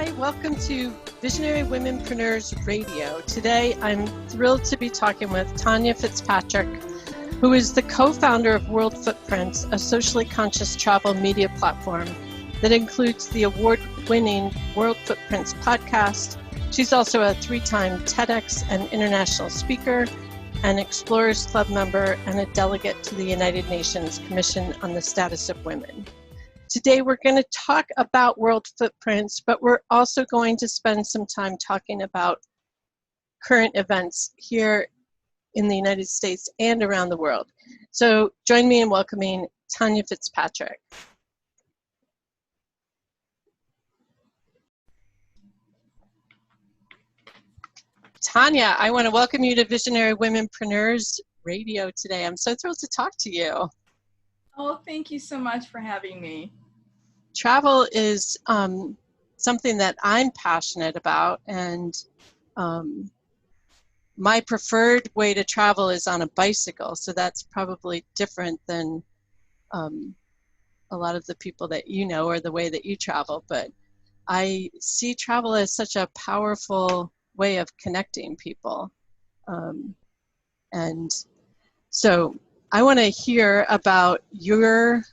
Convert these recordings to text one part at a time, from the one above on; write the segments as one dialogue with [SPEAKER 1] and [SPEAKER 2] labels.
[SPEAKER 1] Hi, welcome to Visionary Womenpreneurs Radio. Today, I'm thrilled to be talking with Tonya Fitzpatrick, who is the co-founder of World Footprints, a socially conscious travel media platform that includes the award-winning World Footprints podcast. She's also a 3-time TEDx and international speaker, an Explorers Club member, and a delegate to the United Nations Commission on the Status of Women. Today we're going to talk about World Footprints, but we're also going to spend some time talking about current events here in the United States and around the world. So join me in welcoming Tonya Fitzpatrick. Tonya, I want to welcome you to Visionary Womenpreneurs Radio today. I'm so thrilled to talk to you.
[SPEAKER 2] Oh, thank you so much for having me.
[SPEAKER 1] Travel is something that I'm passionate about, and my preferred way to travel is on a bicycle, so that's probably different than a lot of the people that you know or the way that you travel, but I see travel as such a powerful way of connecting people. And so I want to hear about your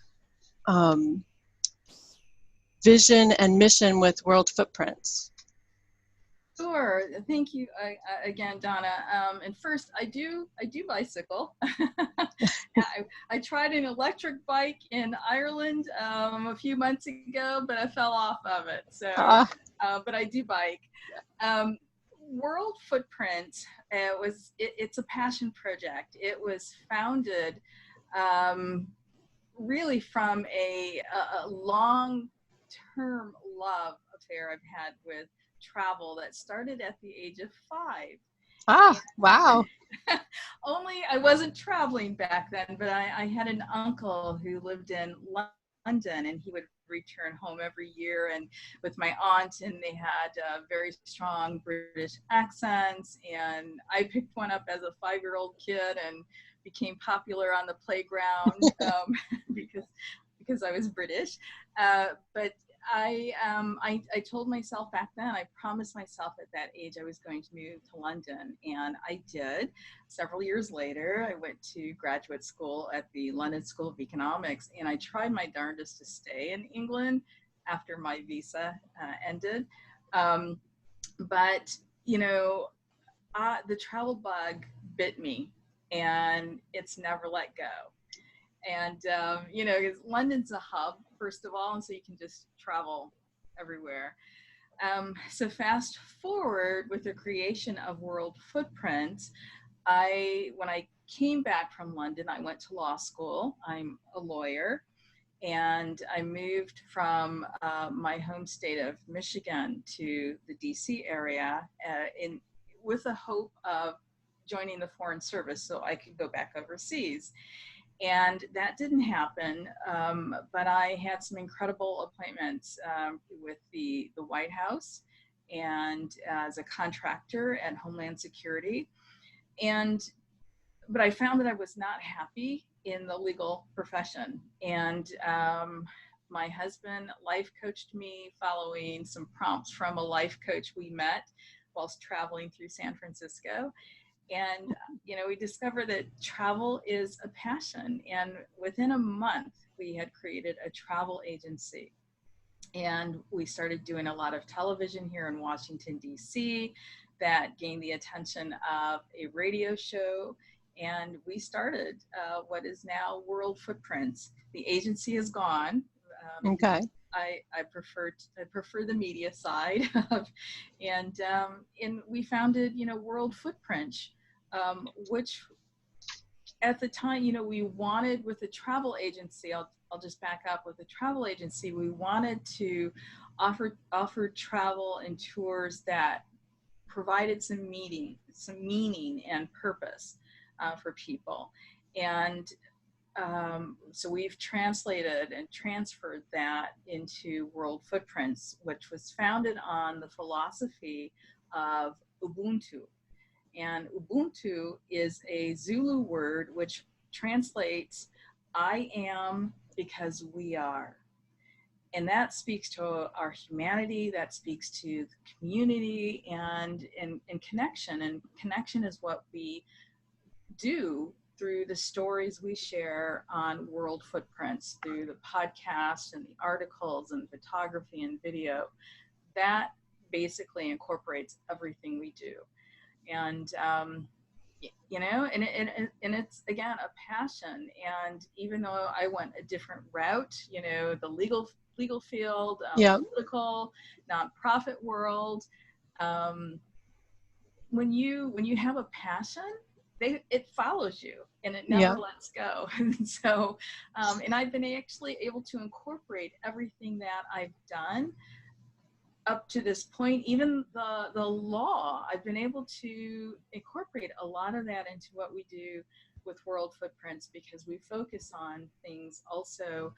[SPEAKER 1] vision and mission with World Footprints.
[SPEAKER 2] Sure. Thank you again, Donna. And first, I do bicycle. I tried an electric bike in Ireland a few months ago, but I fell off of it. So, but I do bike. World Footprints, it's a passion project. It was founded really from a long-term love affair I've had with travel that started at the age of 5.
[SPEAKER 1] Wow.
[SPEAKER 2] Only I wasn't traveling back then, but I had an uncle who lived in London, and he would return home every year, and with my aunt, and they had very strong British accents, and I picked one up as a 5-year-old kid and became popular on the playground because I was British. But I told myself back then, I promised myself at that age I was going to move to London, and I did. Several years later, I went to graduate school at the London School of Economics, and I tried my darndest to stay in England after my visa ended. But, you know, the travel bug bit me, and it's never let go. And, you know, London's a hub, first of all, and so you can just travel everywhere. So fast forward with the creation of World Footprints, when I came back from London, I went to law school. I'm a lawyer, and I moved from my home state of Michigan to the DC area with the hope of joining the Foreign Service so I could go back overseas. And that didn't happen, but I had some incredible appointments with the White House and as a contractor at Homeland Security. But I found that I was not happy in the legal profession. And my husband life coached me following some prompts from a life coach we met whilst traveling through San Francisco. And, you know, we discovered that travel is a passion. And within a month, we had created a travel agency. And we started doing a lot of television here in Washington, D.C. that gained the attention of a radio show. And we started what is now World Footprints. The agency is gone.
[SPEAKER 1] Okay.
[SPEAKER 2] I prefer the media side and we founded, you know, World Footprints, which at the time, you know, we wanted with the travel agency, I'll just back up, with the travel agency, we wanted to offer travel and tours that provided some meaning and purpose for people. And so we've translated and transferred that into World Footprints, which was founded on the philosophy of Ubuntu. And Ubuntu is a Zulu word which translates, I am because we are. And that speaks to our humanity, that speaks to the community and connection. And connection is what we do through the stories we share on World Footprints, through the podcast and the articles and photography and video. That basically incorporates everything we do. And, you know, and it's, again, a passion. And even though I went a different route, you know, the legal field, political, nonprofit world, when you have a passion, it follows you and it never lets go. And so, and I've been actually able to incorporate everything that I've done up to this point, even the law, I've been able to incorporate a lot of that into what we do with World Footprints, because we focus on things also,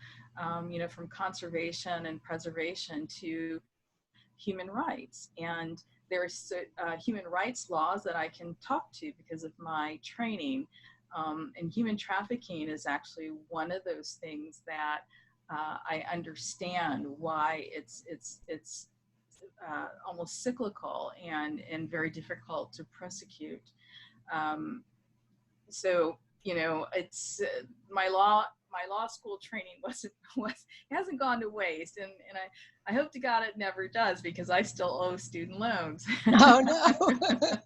[SPEAKER 2] you know, from conservation and preservation to human rights. And there's human rights laws that I can talk to because of my training. And human trafficking is actually one of those things that I understand why it's almost cyclical and very difficult to prosecute. So, you know, it's my law school training hasn't gone to waste, and I hope to God it never does, because I still owe student loans.
[SPEAKER 1] Oh no.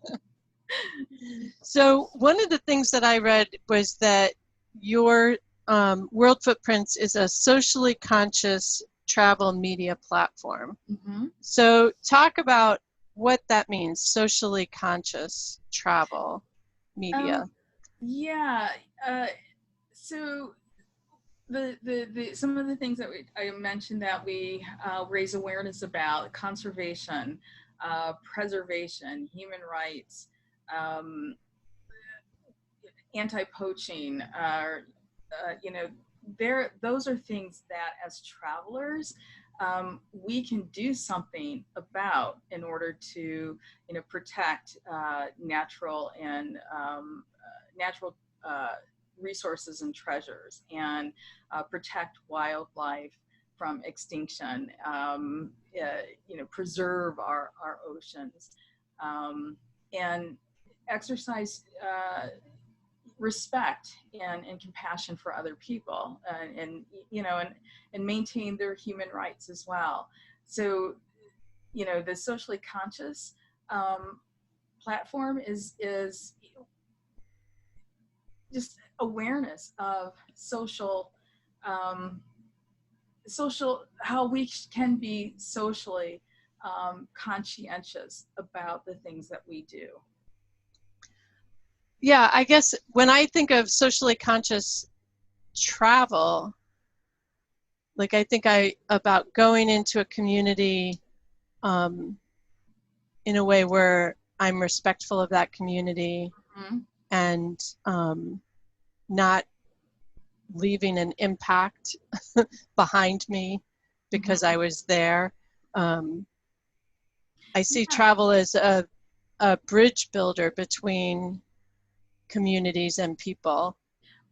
[SPEAKER 1] So one of the things that I read was that your World Footprints is a socially conscious travel media platform.
[SPEAKER 2] Mm-hmm.
[SPEAKER 1] So talk about what that means, socially conscious travel media.
[SPEAKER 2] So the some of the things that I mentioned that we raise awareness about: conservation, preservation, human rights, anti-poaching, you know, those are things that as travelers we can do something about in order to, you know, protect natural resources and treasures, and protect wildlife from extinction, you know, preserve our oceans, and exercise respect and compassion for other people, and you know, and maintain their human rights as well. So, you know, the socially conscious platform is just awareness of social how we can be socially conscientious about the things that we do.
[SPEAKER 1] Yeah, I guess when I think of socially conscious travel, like I think about going into a community in a way where I'm respectful of that community,
[SPEAKER 2] Mm-hmm.
[SPEAKER 1] and not leaving an impact behind me because I was there. I see travel as a bridge builder between communities and people,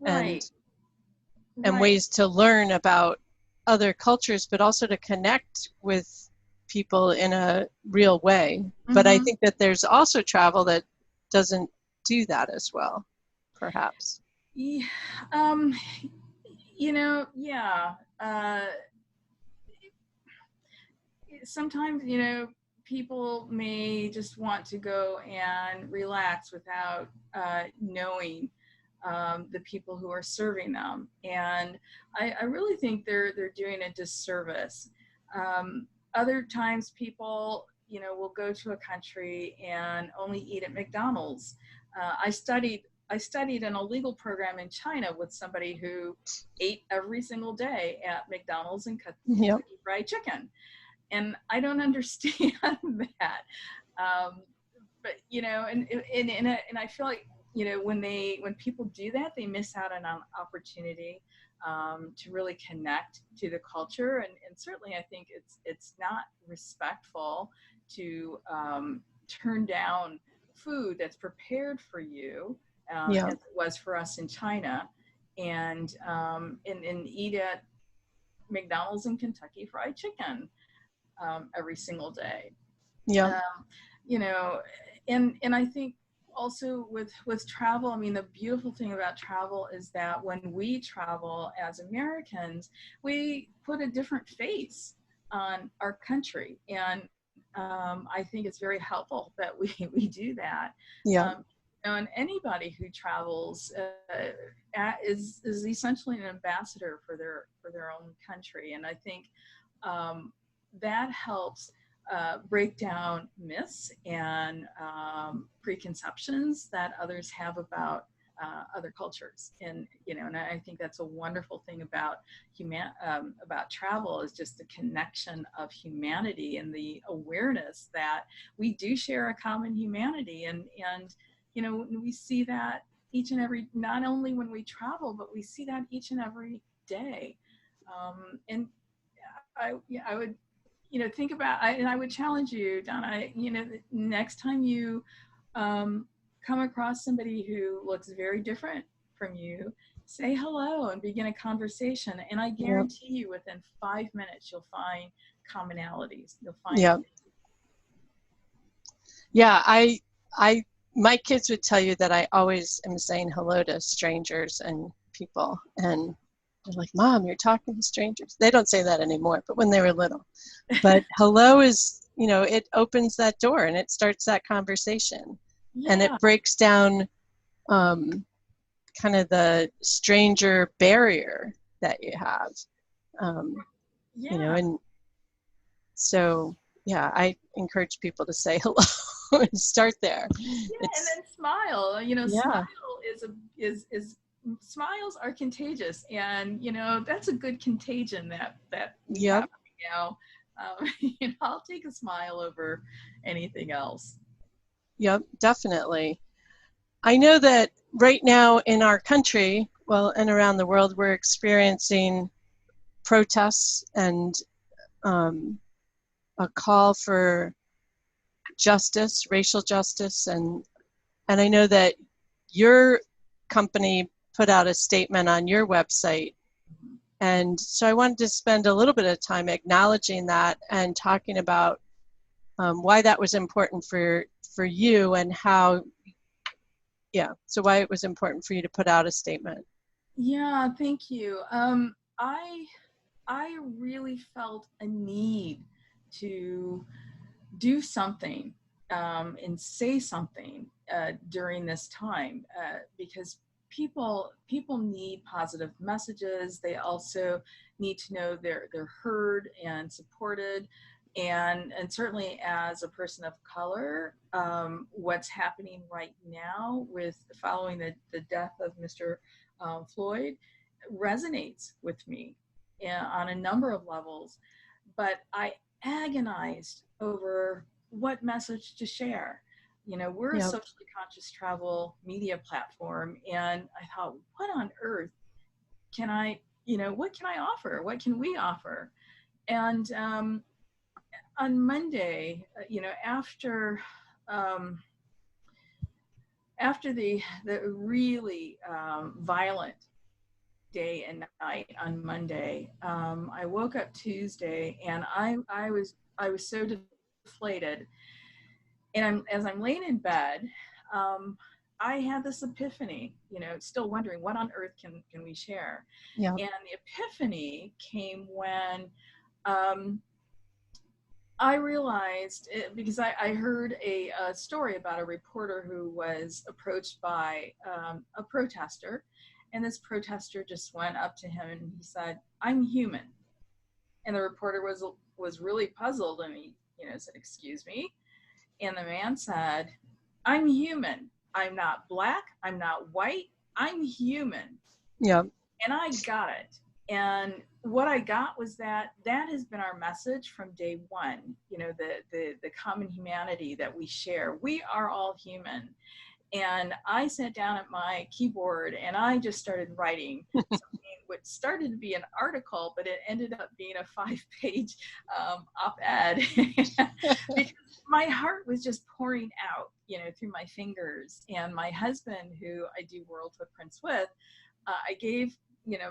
[SPEAKER 2] Right.
[SPEAKER 1] and ways to learn about other cultures, but also to connect with people in a real way. Mm-hmm. But I think that there's also travel that doesn't do that as well, perhaps.
[SPEAKER 2] Yeah, you know, yeah. Sometimes, you know, people may just want to go and relax without knowing the people who are serving them, and I really think they're doing a disservice. Other times, people, you know, will go to a country and only eat at McDonald's. I studied an illegal program in China with somebody who ate every single day at McDonald's and Kentucky Fried Chicken. And I don't understand that. But, you know, and I feel like, you know, when people do that, they miss out on an opportunity to really connect to the culture. And certainly I think it's not respectful to turn down food that's prepared for you, as it was for us in China, and eat at McDonald's and Kentucky Fried Chicken every single day.
[SPEAKER 1] Yeah.
[SPEAKER 2] You know, and I think also with travel, I mean, the beautiful thing about travel is that when we travel as Americans, we put a different face on our country. And I think it's very helpful that we do that.
[SPEAKER 1] Yeah.
[SPEAKER 2] You know, and anybody who travels is essentially an ambassador for their own country. And I think that helps break down myths and preconceptions that others have about other cultures. And you know, and I think that's a wonderful thing about travel, is just the connection of humanity and the awareness that we do share a common humanity. And you know, we see that each and every, not only when we travel, but we see that each and every day. And I would, you know, think about, and I would challenge you, Donna, you know, next time you come across somebody who looks very different from you, say hello and begin a conversation. And I guarantee you within 5 minutes, you'll find commonalities. You'll find.
[SPEAKER 1] Yeah. My kids would tell you that I always am saying hello to strangers and people. And they're like, Mom, you're talking to strangers. They don't say that anymore, but when they were little. But hello is, you know, it opens that door and it starts that conversation. Yeah. And it breaks down kind of the stranger barrier that you have. You know, and so, yeah, I encourage people to say hello and start there.
[SPEAKER 2] Yeah, and then smile. You know, smile is smiles are contagious, and you know, that's a good contagion that we have right now. You know, I'll take a smile over anything else.
[SPEAKER 1] Yep, definitely. I know that right now in our country, well, and around the world, we're experiencing protests and a call for justice, racial justice, and I know that your company put out a statement on your website. And so I wanted to spend a little bit of time acknowledging that and talking about why that was important for you and how, so why it was important for you to put out a statement.
[SPEAKER 2] Yeah, thank you. I really felt a need to do something and say something during this time because people need positive messages. They also need to know they're heard and supported. And certainly as a person of color, what's happening right now with following the death of Mr. Floyd resonates with me on a number of levels. But I agonized over what message to share. You know, we're a socially conscious travel media platform, and I thought, what on earth can I, you know, what can I offer? What can we offer? And on Monday, you know, after the really violent day and night on Monday, I woke up Tuesday and I was so deflated. And as I'm laying in bed, I had this epiphany, you know, still wondering what on earth can we share. Yeah. And the epiphany came when I realized, because I heard a story about a reporter who was approached by a protester, and this protester just went up to him and he said, "I'm human." And the reporter was really puzzled, and he, you know, said, "Excuse me?" And the man said, "I'm human. I'm not black. I'm not white. I'm human." Yeah. And I got it. And what I got was that has been our message from day one, you know, the common humanity that we share. We are all human. And I sat down at my keyboard and I just started writing something which started to be an article, but it ended up being a 5-page op-ed because my heart was just pouring out, you know, through my fingers. And my husband, who I do World Footprints with, I gave you know,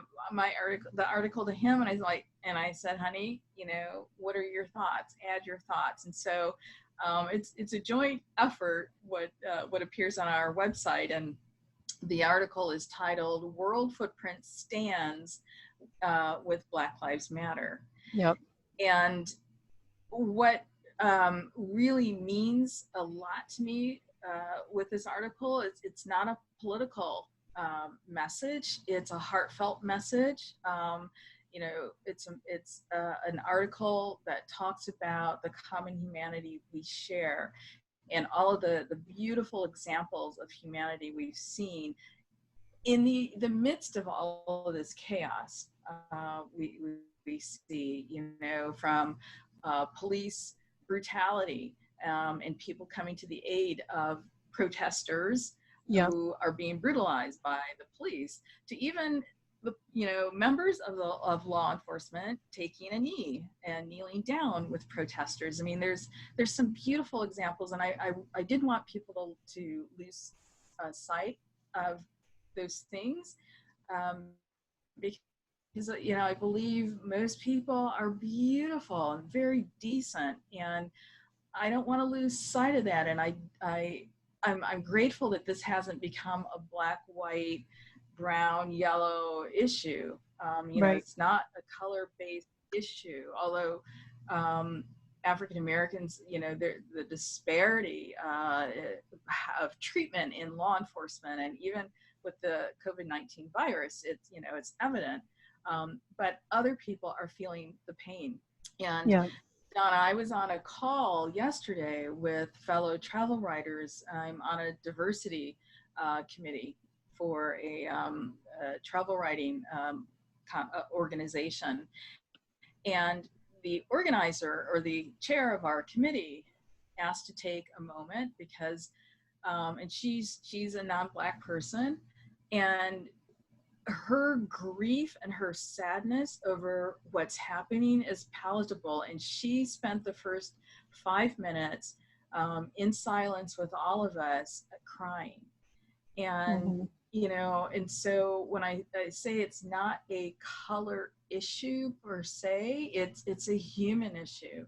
[SPEAKER 2] the article to him, and I said, honey, you know, what are your thoughts? Add your thoughts. And so it's a joint effort, what appears on our website. And the article is titled World Footprint Stands with Black Lives Matter.
[SPEAKER 1] Yep.
[SPEAKER 2] And what really means a lot to me with this article is it's not a political message. It's a heartfelt message. You know, it's an article that talks about the common humanity we share and all of the beautiful examples of humanity we've seen in the midst of all of this chaos. We see, you know, from police brutality and people coming to the aid of protesters who are being brutalized by the police, to even the, you know, members of law enforcement taking a knee and kneeling down with protesters. I mean, there's some beautiful examples, and I did want people to lose sight of those things, because, you know, I believe most people are beautiful and very decent, and I don't want to lose sight of that. And I'm grateful that this hasn't become a black, white, brown, yellow issue. You know, it's not a color-based issue, although African Americans, you know, the disparity of treatment in law enforcement, and even with the COVID-19 virus, it's, you know, it's evident. But other people are feeling the pain. And Donna, I was on a call yesterday with fellow travel writers. I'm on a diversity committee for a travel writing organization. And the organizer, or the chair of our committee, asked to take a moment because, and she's a non-Black person, and her grief and her sadness over what's happening is palatable. And she spent the first 5 minutes in silence with all of us, crying. And, you know, and so when I say it's not a color issue per se, it's a human issue.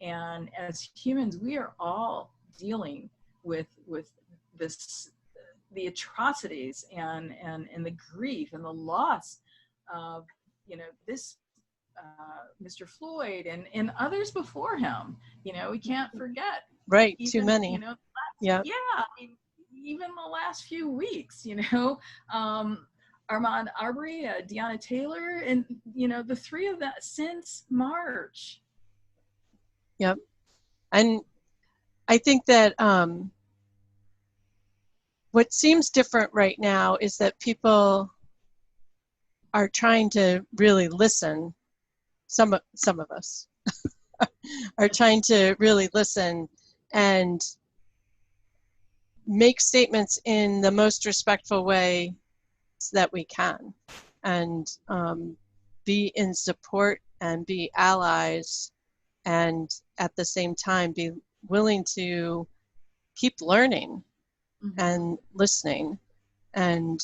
[SPEAKER 2] And as humans, we are all dealing with this, the atrocities and the grief and the loss of, you know, this Mr. Floyd and others before him. You know, we can't forget.
[SPEAKER 1] Right,
[SPEAKER 2] even,
[SPEAKER 1] too many.
[SPEAKER 2] You know, I mean, even the last few weeks, you know, Armand Arbery, Deanna Taylor, and, you know, the three of that since March.
[SPEAKER 1] Yep. And I think that what seems different right now is that people are trying to really listen. Some of us are trying to really listen and make statements in the most respectful way that we can, and be in support and be allies, and at the same time be willing to keep learning and listening, and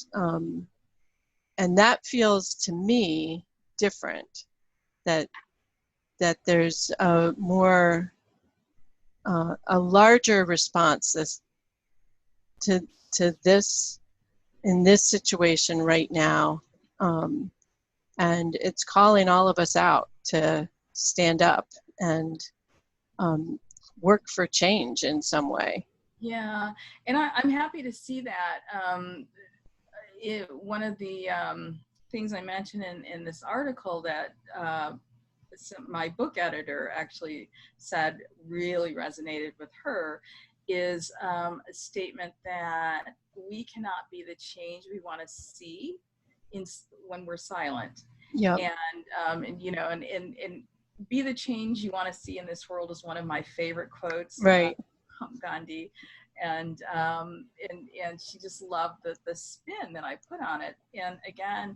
[SPEAKER 1] that feels to me different, that there's a more a larger response to this in this situation right now, and it's calling all of us out to stand up and work for change in some way.
[SPEAKER 2] Yeah, and I'm happy to see that. One of the things I mentioned in this article that my book editor actually said really resonated with her is a statement that we cannot be the change we want to see when we're silent.
[SPEAKER 1] Yeah.
[SPEAKER 2] And you know, and be the change you want to see in this world is one of my favorite quotes.
[SPEAKER 1] Right.
[SPEAKER 2] From Gandhi. And she just loved the spin that I put on it. And again,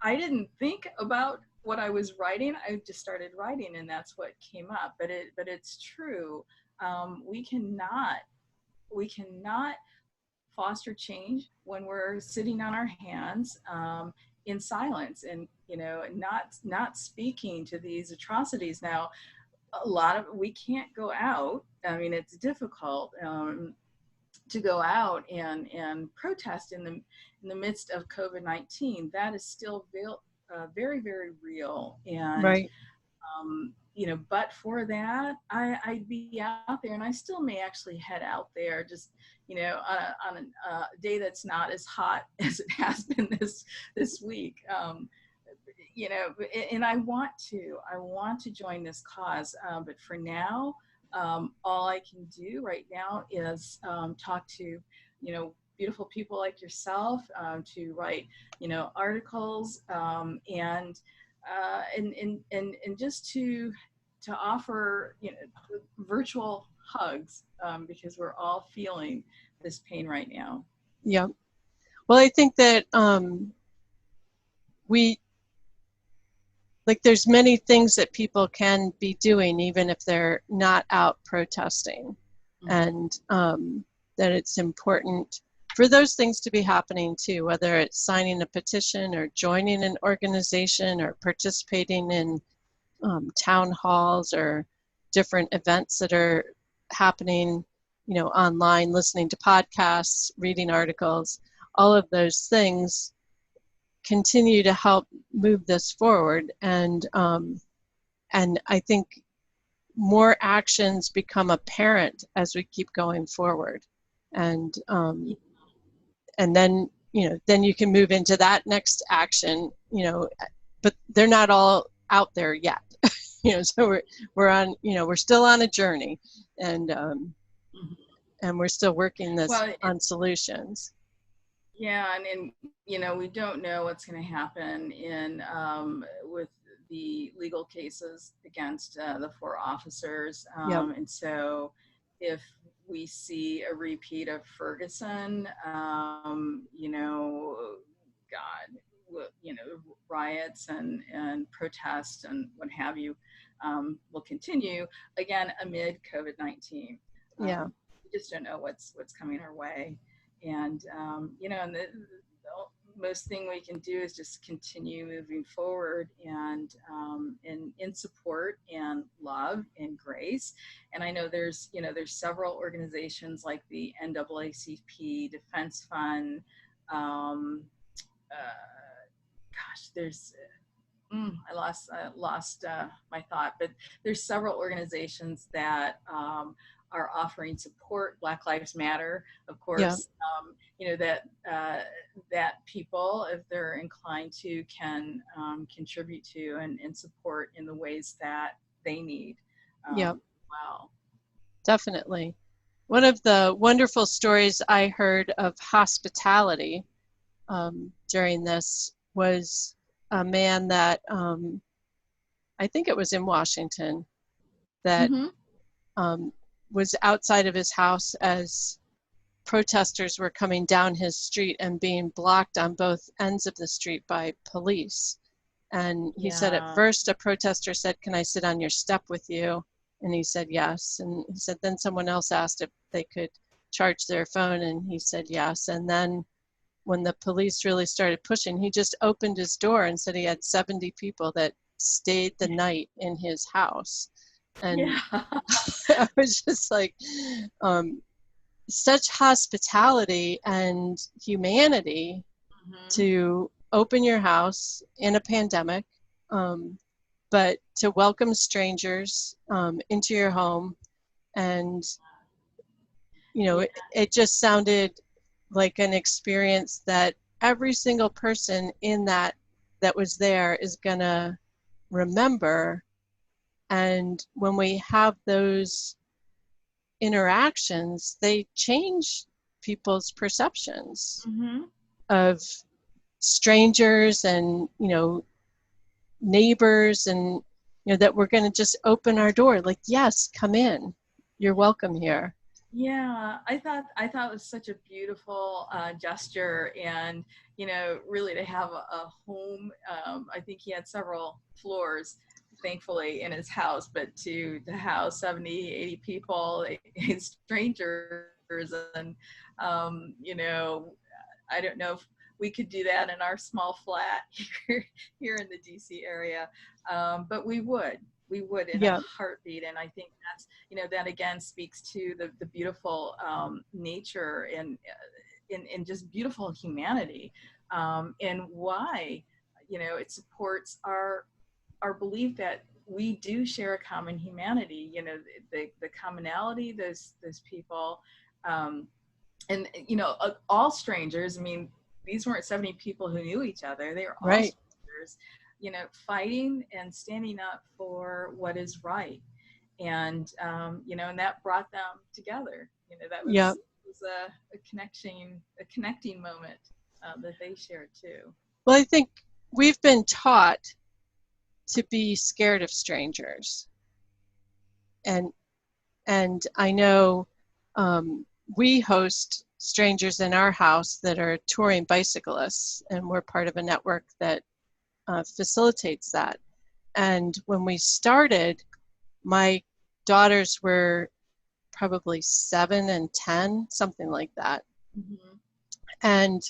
[SPEAKER 2] I didn't think about what I was writing. I just started writing, and that's what came up. But it's true. We cannot foster change when we're sitting on our hands in silence and, not speaking to these atrocities. Now, we can't go out. I mean, it's difficult to go out and protest in the midst of COVID-19. That is still very, very real. And
[SPEAKER 1] Right.
[SPEAKER 2] but for that, I'd be out there, and I still may actually head out there, just on a day that's not as hot as it has been this week. And I want to join this cause, but for now, all I can do right now is talk to beautiful people like yourself, to write articles, and just to offer virtual hugs, because we're all feeling this pain right now.
[SPEAKER 1] Yeah. Well, I think that there's many things that people can be doing even if they're not out protesting, and that it's important for those things to be happening too, whether it's signing a petition or joining an organization or participating in town halls or different events that are happening, online, listening to podcasts, reading articles. All of those things continue to help move this forward, and I think more actions become apparent as we keep going forward, and then then you can move into that next action, but they're not all out there yet. So we're on, we're still on a journey, and we're still working on solutions.
[SPEAKER 2] Yeah, and we don't know what's going to happen with the legal cases against the 4 officers.
[SPEAKER 1] Yep.
[SPEAKER 2] And so if we see a repeat of Ferguson, riots and protests and what have you will continue again amid COVID-19.
[SPEAKER 1] Yeah.
[SPEAKER 2] We just don't know what's coming our way. And, and the most thing we can do is just continue moving forward, and in support and love and grace. And I know there's several organizations like the NAACP Defense Fund. There's I lost my thought, but there's several organizations that are offering support. Black Lives Matter, of course.
[SPEAKER 1] Yeah.
[SPEAKER 2] That people, if they're inclined to, can contribute to and support in the ways that they need.
[SPEAKER 1] Yeah.
[SPEAKER 2] Wow.
[SPEAKER 1] Definitely. One of the wonderful stories I heard of hospitality during this was a man that I think it was in Washington that was outside of his house as protesters were coming down his street and being blocked on both ends of the street by police. And he said at first a protester said, "Can I sit on your step with you?" And he said yes. And he said then someone else asked if they could charge their phone, and he said yes. And then when the police really started pushing, he just opened his door and said he had 70 people that stayed the night in his house. And I was just like, such hospitality and humanity to open your house in a pandemic, but to welcome strangers into your home. And, it just sounded like an experience that every single person in that was there is gonna remember. And when we have those interactions, they change people's perceptions of strangers and neighbors, and that we're going to just open our door like, yes, come in, you're welcome here.
[SPEAKER 2] I thought it was such a beautiful gesture, and really to have a home. I think he had several floors, thankfully, in his house, but to house 70, 80 people, strangers, and I don't know if we could do that in our small flat here in the DC area. But we would in a
[SPEAKER 1] Yeah.
[SPEAKER 2] heartbeat. And I think that's, that again speaks to the beautiful nature and just beautiful humanity, and why, it supports our belief that we do share a common humanity, the commonality, those people, and all strangers. I mean, these weren't 70 people who knew each other. They were all
[SPEAKER 1] Right.
[SPEAKER 2] strangers, fighting and standing up for what is right. And, and that brought them together. That was,
[SPEAKER 1] Yeah.
[SPEAKER 2] was a connecting moment that they shared too.
[SPEAKER 1] Well, I think we've been taught to be scared of strangers. And I know we host strangers in our house that are touring bicyclists, and we're part of a network that facilitates that. And when we started, my daughters were probably 7 and 10, something like that.
[SPEAKER 2] Mm-hmm.
[SPEAKER 1] And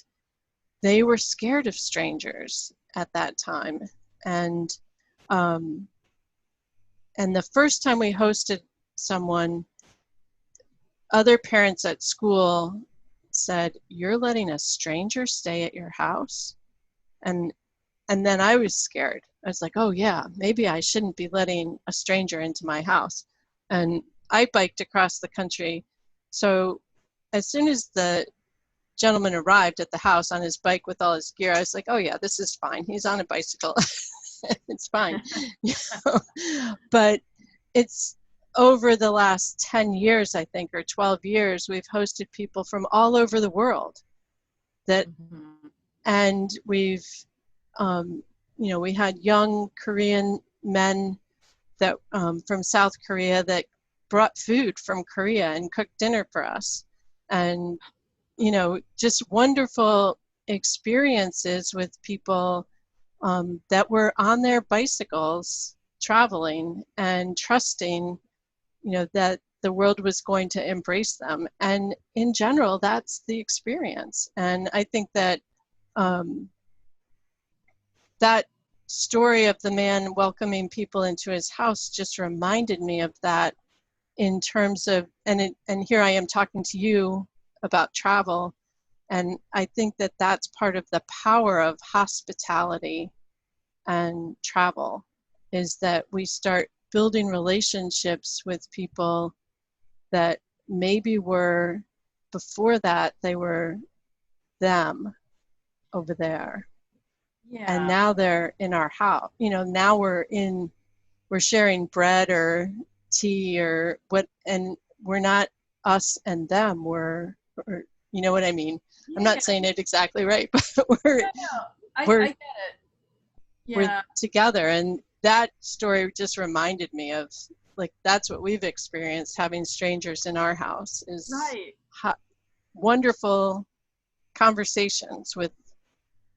[SPEAKER 1] they were scared of strangers at that time. And the first time we hosted someone, other parents at school said, "You're letting a stranger stay at your house?" And then I was scared. I was like, "Oh yeah, maybe I shouldn't be letting a stranger into my house." And I biked across the country. So as soon as the gentleman arrived at the house on his bike with all his gear, I was like, "Oh yeah, this is fine. He's on a bicycle." It's fine. But it's over the last 10 years, I think, or 12 years, we've hosted people from all over the world that, and we've, we had young Korean men that from South Korea that brought food from Korea and cooked dinner for us. And, just wonderful experiences with people that were on their bicycles traveling and trusting, that the world was going to embrace them. And in general, that's the experience. And I think that that story of the man welcoming people into his house just reminded me of that, in terms of, and here I am talking to you about travel. And I think that that's part of the power of hospitality and travel, is that we start building relationships with people that maybe were, before that, they were them over there.
[SPEAKER 2] Yeah.
[SPEAKER 1] And now they're in our house. Now we're sharing bread or tea or what, and we're not us and them. Or you know what I mean? Yeah. I'm not saying it exactly right, but
[SPEAKER 2] I get it. Yeah.
[SPEAKER 1] We're together. And that story just reminded me of, like, that's what we've experienced, having strangers in our house, is
[SPEAKER 2] right.
[SPEAKER 1] Wonderful conversations with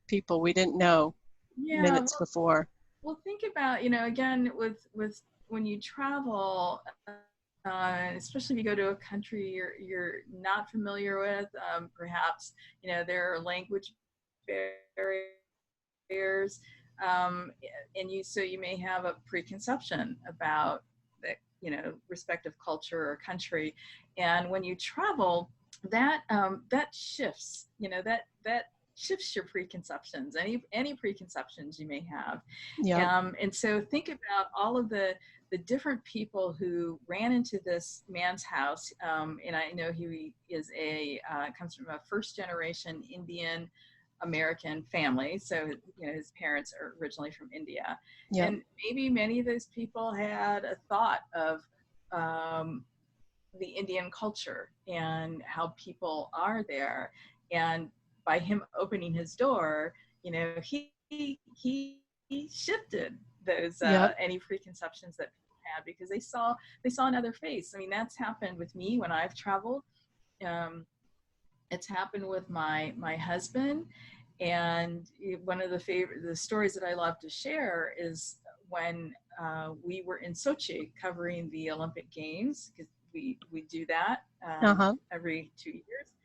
[SPEAKER 1] people we didn't know minutes before.
[SPEAKER 2] Well, think about, again, with when you travel, especially if you go to a country you're not familiar with, perhaps, there are language barriers, and you may have a preconception about the, respective culture or country. And when you travel, that shifts, that shifts your preconceptions, any preconceptions you may have.
[SPEAKER 1] Yeah.
[SPEAKER 2] And so think about all of the different people who ran into this man's house. And I know he is comes from a first generation Indian American family. So, his parents are originally from India.
[SPEAKER 1] Yeah.
[SPEAKER 2] And maybe many of those people had a thought of the Indian culture and how people are there. And by him opening his door, he shifted those any preconceptions that people had, because they saw another face. I mean, that's happened with me when I've traveled. It's happened with my husband. And one of the stories that I love to share is when we were in Sochi covering the Olympic Games, because we do that every 2 years.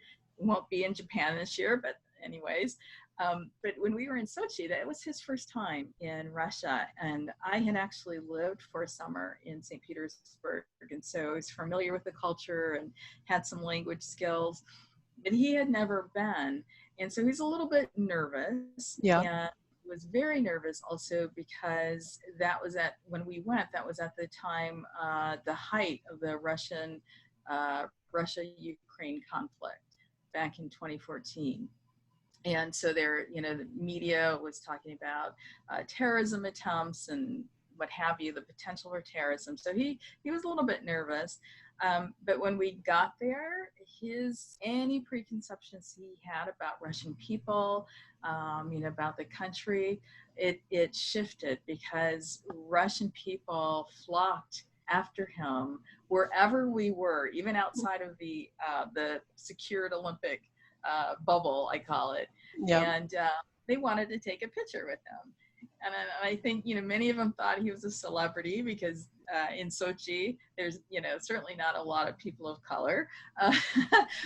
[SPEAKER 2] We won't be in Japan this year, but anyways, But when we were in Sochi, that was his first time in Russia. And I had actually lived for a summer in St. Petersburg. And so I was familiar with the culture and had some language skills, but he had never been. And so he's a little bit nervous.
[SPEAKER 1] Yeah.
[SPEAKER 2] And was very nervous also because that was when we went, that was at the time, the height of the Russia-Ukraine conflict back in 2014. And so there, the media was talking about terrorism attempts and what have you, the potential for terrorism. So he was a little bit nervous. But when we got there, any preconceptions he had about Russian people, about the country, it shifted because Russian people flocked after him wherever we were, even outside of the secured Olympic bubble, I call it.
[SPEAKER 1] Yeah.
[SPEAKER 2] And they wanted to take a picture with him. And I think, many of them thought he was a celebrity because in Sochi, there's, certainly not a lot of people of color.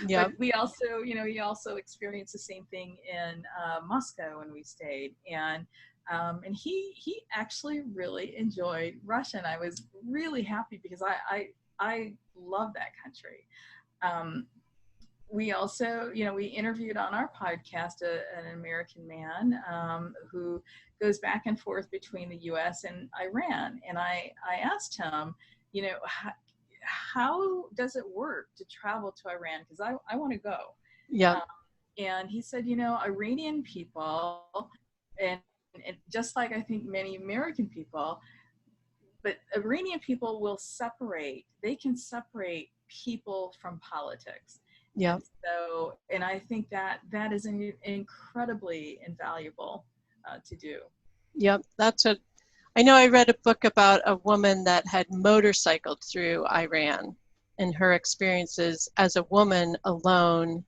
[SPEAKER 1] Yeah.
[SPEAKER 2] But we also, he also experienced the same thing in Moscow when we stayed. And he actually really enjoyed Russia. And I was really happy because I love that country. We also, we interviewed on our podcast an American man who goes back and forth between the U.S. and Iran. And I asked him, how does it work to travel to Iran? Because I want to go.
[SPEAKER 1] Yeah.
[SPEAKER 2] And he said, Iranian people, and just like I think many American people, but Iranian people will they can separate people from politics.
[SPEAKER 1] Yeah.
[SPEAKER 2] And I think that is incredibly invaluable to do.
[SPEAKER 1] Yep. That's what I know. I read a book about a woman that had motorcycled through Iran and her experiences as a woman alone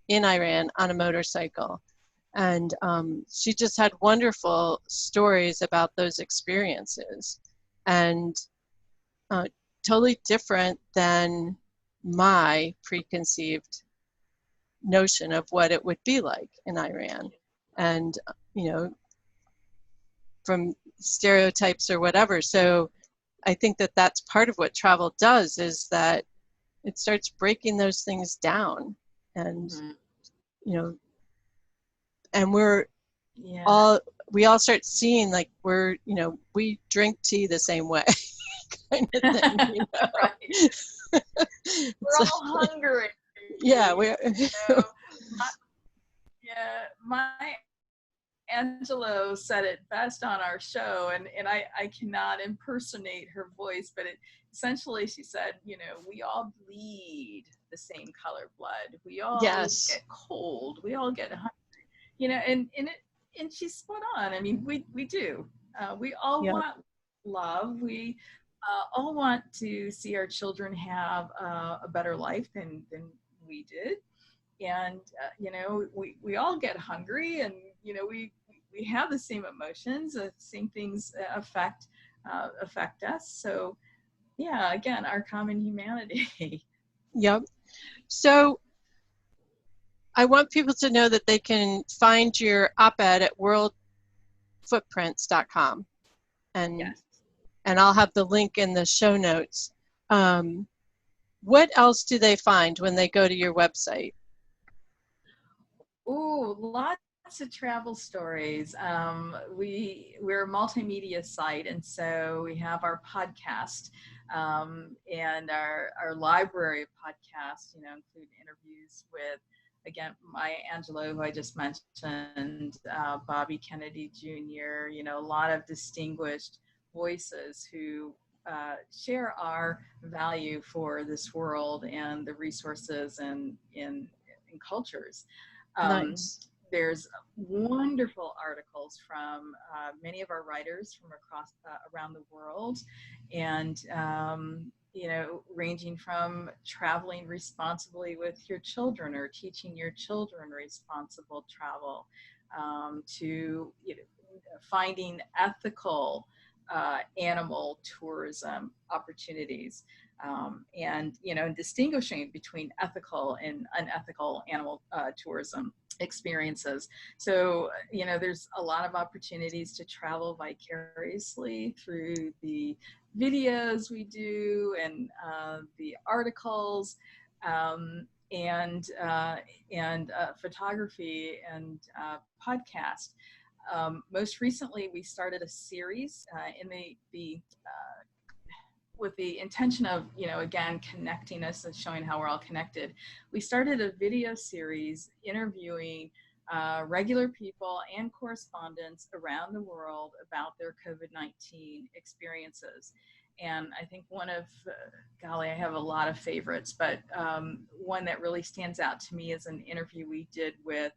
[SPEAKER 1] in Iran on a motorcycle. And she just had wonderful stories about those experiences, and totally different than my preconceived notion of what it would be like in Iran. And, from stereotypes or whatever. So I think that that's part of what travel does, is that it starts breaking those things down. And, and we all start seeing like we drink tea the same way kind of thing.
[SPEAKER 2] Right. We're all hungry.
[SPEAKER 1] Yeah, we're
[SPEAKER 2] my Angelou said it best on our show, and I cannot impersonate her voice, but essentially she said, we all bleed the same color blood. We all get cold. We all get hungry. And she's spot on. I mean, we do. We all want love. We all want to see our children have a better life than we did. And, we all get hungry, and, we have the same emotions, the same things affect us. So yeah, again, our common humanity.
[SPEAKER 1] Yep. So I want people to know that they can find your op-ed at worldfootprints.com. And
[SPEAKER 2] yes.
[SPEAKER 1] And I'll have the link in the show notes. What else do they find when they go to your website?
[SPEAKER 2] Ooh, lots of travel stories. We're a multimedia site, and so we have our podcast and our library of podcasts, include interviews with, again, Maya Angelou, who I just mentioned, Bobby Kennedy Jr., a lot of distinguished voices who share our value for this world and the resources and in cultures.
[SPEAKER 1] Nice.
[SPEAKER 2] There's wonderful articles from many of our writers from across around the world, and ranging from traveling responsibly with your children or teaching your children responsible travel, to finding ethical animal tourism opportunities. and, distinguishing between ethical and unethical animal tourism experiences. So, there's a lot of opportunities to travel vicariously through the videos we do and the articles, and photography and podcast. Most recently, we started a series in the with the intention of, again, connecting us and showing how we're all connected. We started a video series interviewing regular people and correspondents around the world about their COVID-19 experiences. And I think one of, golly, I have a lot of favorites, but one that really stands out to me is an interview we did with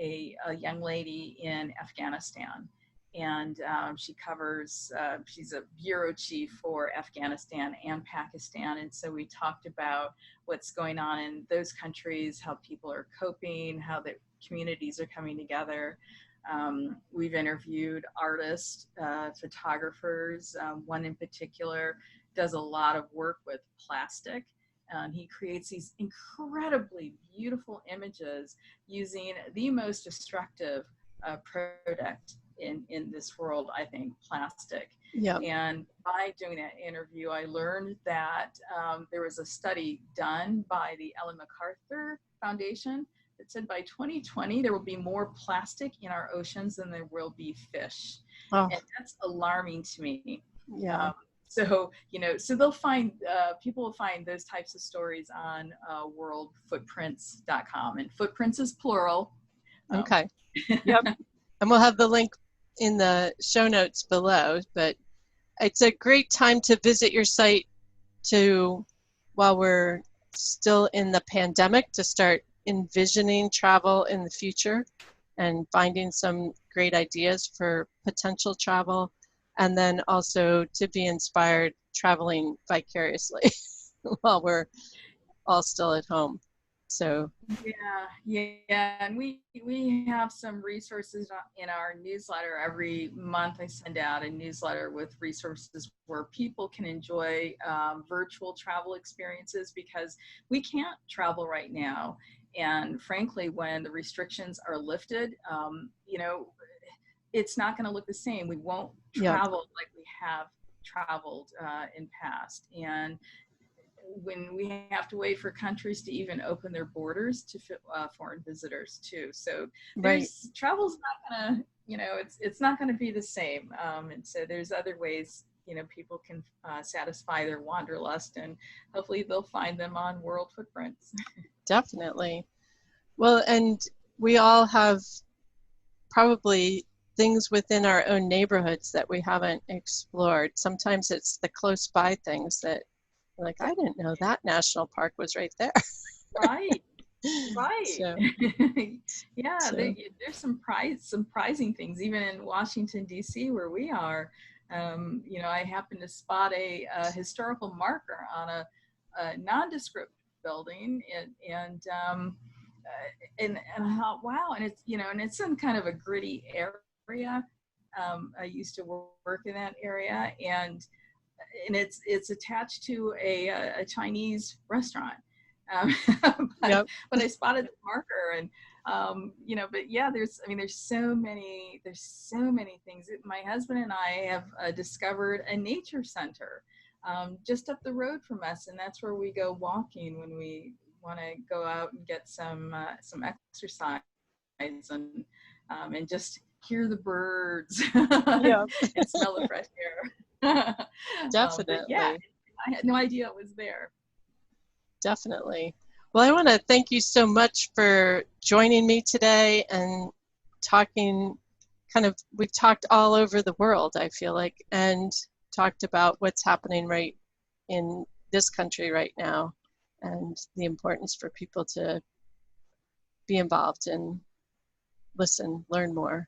[SPEAKER 2] a young lady in Afghanistan. And she covers, she's a bureau chief for Afghanistan and Pakistan. And so we talked about what's going on in those countries, how people are coping, how the communities are coming together. We've interviewed artists, photographers. One in particular does a lot of work with plastic. He creates these incredibly beautiful images using the most destructive product in this world, I think, plastic.
[SPEAKER 1] Yeah.
[SPEAKER 2] And by doing that interview, I learned that there was a study done by the Ellen MacArthur Foundation that said by 2020, there will be more plastic in our oceans than there will be fish. Oh. And that's alarming to me.
[SPEAKER 1] Yeah.
[SPEAKER 2] So they'll find, people will find those types of stories on worldfootprints.com, and footprints is plural.
[SPEAKER 1] Okay. Yep. And we'll have the link in the show notes below, but it's a great time to visit your site while we're still in the pandemic, to start envisioning travel in the future and finding some great ideas for potential travel, and then also to be inspired traveling vicariously while we're all still at home. So
[SPEAKER 2] yeah, and we have some resources in our newsletter. Every month I send out a newsletter with resources where people can enjoy virtual travel experiences, because we can't travel right now. And frankly, when the restrictions are lifted, it's not going to look the same. We won't travel like we have traveled in past. And when we have to wait for countries to even open their borders to foreign visitors too. So travel's not gonna, it's not gonna be the same. And so there's other ways, people can satisfy their wanderlust, and hopefully they'll find them on World Footprints.
[SPEAKER 1] Definitely. Well, and we all have probably things within our own neighborhoods that we haven't explored. Sometimes it's the close by things that, like, I didn't know that national park was right there.
[SPEAKER 2] Right.
[SPEAKER 1] So,
[SPEAKER 2] yeah, there's some surprising things, even in Washington, D.C., where we are. I happened to spot a historical marker on a nondescript building, and I thought, wow, and it's in kind of a gritty area. I used to work in that area, and it's attached to a Chinese restaurant. But I spotted the marker, and but yeah, there's so many things. My husband and I have discovered a nature center just up the road from us, and that's where we go walking when we want to go out and get some exercise and just hear the birds and smell the fresh air.
[SPEAKER 1] Definitely.
[SPEAKER 2] Yeah, I had no idea it was there.
[SPEAKER 1] Definitely. Well, I want to thank you so much for joining me today and talking. We've talked all over the world, I feel like, and talked about what's happening right in this country right now, and the importance for people to be involved and listen, learn more.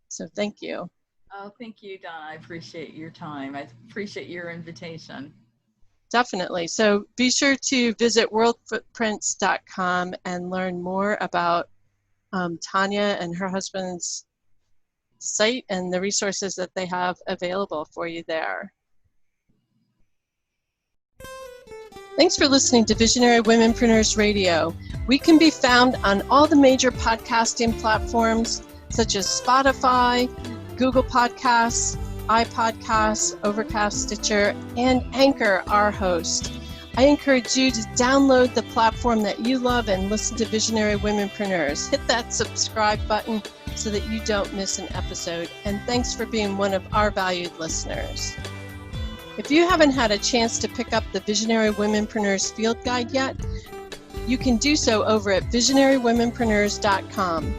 [SPEAKER 1] So thank you.
[SPEAKER 2] Oh, thank you, Donna. I appreciate your time. I appreciate your invitation.
[SPEAKER 1] Definitely. So be sure to visit worldfootprints.com and learn more about Tonya and her husband's site and the resources that they have available for you there. Thanks for listening to Visionary Womenpreneurs Radio. We can be found on all the major podcasting platforms such as Spotify, Google Podcasts, iPodcasts, Overcast, Stitcher, and Anchor, our host. I encourage you to download the platform that you love and listen to Visionary Womenpreneurs. Hit that subscribe button so that you don't miss an episode. And thanks for being one of our valued listeners. If you haven't had a chance to pick up the Visionary Womenpreneurs Field Guide yet, you can do so over at visionarywomenpreneurs.com.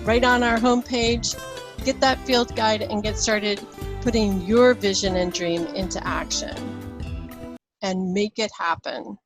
[SPEAKER 1] Right on our homepage, get that field guide and get started putting your vision and dream into action. And make it happen.